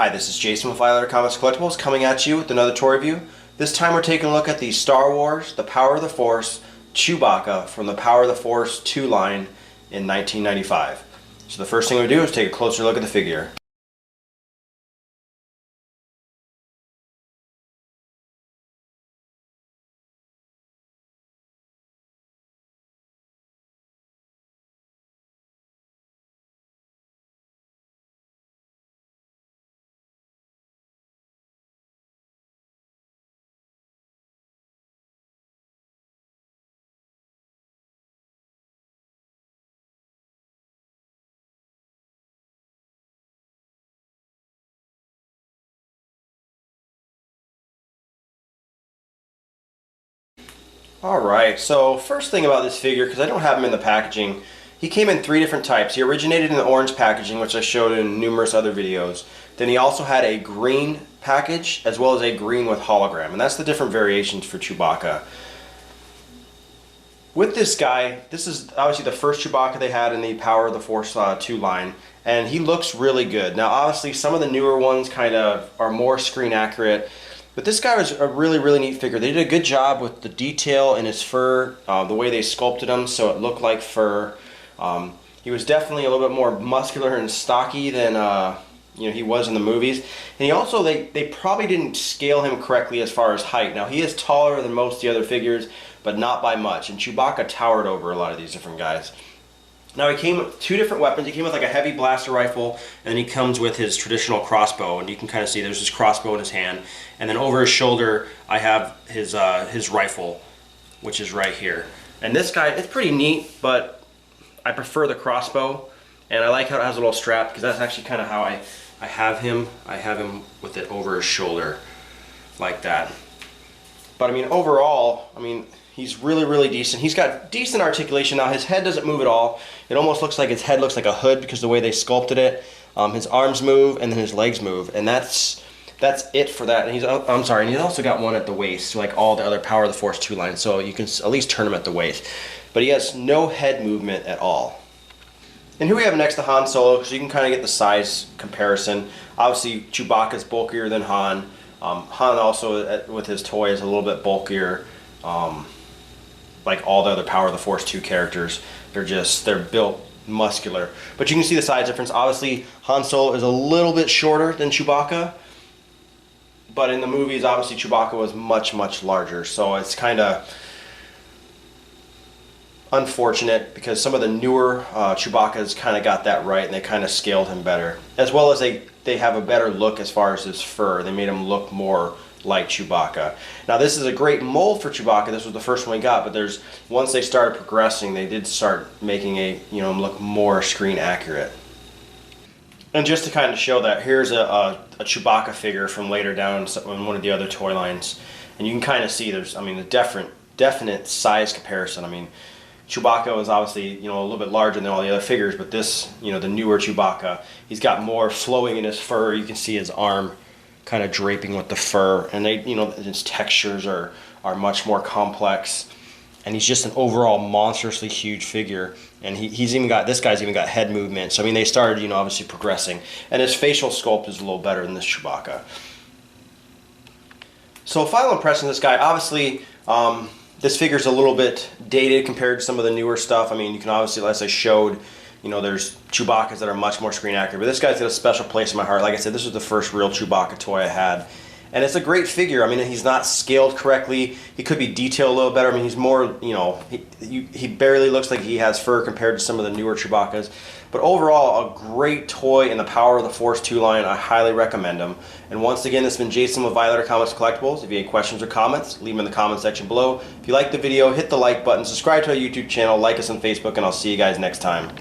Hi, this is Jason with Violator Comics Collectibles coming at you with another toy review. This time we're taking a look at the Star Wars, The Power of the Force, Chewbacca from the Power of the Force 2 line in 1995. So the first thing we do is take a closer look at the figure. Alright, so first thing about this figure, because I don't have him in the packaging, he came in three different types. He originated in the orange packaging, which I showed in numerous other videos. Then he also had a green package, as well as a green with hologram, and that's the different variations for Chewbacca. With this guy, this is obviously the first Chewbacca they had in the Power of the Force 2 line, and he looks really good. Now obviously some of the newer ones kind of are more screen accurate, but this guy was a really neat figure. They did a good job with the detail in his fur, the way they sculpted him so it looked like fur. He was definitely a little bit more muscular and stocky than he was in the movies. And he also, they probably didn't scale him correctly as far as height. Now he is taller than most of the other figures, but not by much. And Chewbacca towered over a lot of these different guys. Now he came with two different weapons. He came with like a heavy blaster rifle, and he comes with his traditional crossbow. And you can kind of see there's his crossbow in his hand. And then over his shoulder, I have his rifle, which is right here. And this guy, it's pretty neat, but I prefer the crossbow. And I like how it has a little strap, because that's actually kind of how I have him. I have him with it over his shoulder, like that. But I mean, overall, I mean, he's really decent. He's got decent articulation. Now his head doesn't move at all. It almost looks like his head looks like a hood because the way they sculpted it. His arms move and then his legs move, and that's it for that. And and he's also got one at the waist, like all the other Power of the Force 2 lines, so you can at least turn him at the waist. But he has no head movement at all. And here we have next to Han Solo, so you can kind of get the size comparison. Obviously Chewbacca's bulkier than Han. Han also, with his toy, is a little bit bulkier. Like all the other Power of the Force 2 characters, they're built muscular. But you can see the size difference. Obviously Han Solo is a little bit shorter than Chewbacca, but in the movies obviously Chewbacca was much larger, so it's kind of unfortunate because some of the newer Chewbacca's kind of got that right, and they kind of scaled him better, as well as they have a better look as far as his fur. They made him look more like Chewbacca. Now this is a great mold for Chewbacca. This was the first one we got, but once they started progressing, they did start making him look more screen accurate. And just to kind of show that, here's a Chewbacca figure from later down in one of the other toy lines, and you can kind of see there's, I mean, a definite size comparison. I mean, Chewbacca was obviously, a little bit larger than all the other figures, but this, the newer Chewbacca, he's got more flowing in his fur. You can see his arm kind of draping with the fur, and his textures are much more complex, and he's just an overall monstrously huge figure. And this guy's even got head movement. So I mean, they started obviously progressing, and his facial sculpt is a little better than this Chewbacca. So final impression of this guy, obviously this figure's a little bit dated compared to some of the newer stuff. I mean, you can obviously, as I showed, there's Chewbaccas that are much more screen accurate, but this guy's got a special place in my heart. Like I said, this was the first real Chewbacca toy I had, and it's a great figure. I mean, he's not scaled correctly. He could be detailed a little better. I mean, he's more, he barely looks like he has fur compared to some of the newer Chewbaccas. But overall, a great toy in the Power of the Force 2 line. I highly recommend him. And once again, this has been Jason with Violator Comics Collectibles. If you have any questions or comments, leave them in the comment section below. If you like the video, hit the like button, subscribe to our YouTube channel, like us on Facebook, and I'll see you guys next time.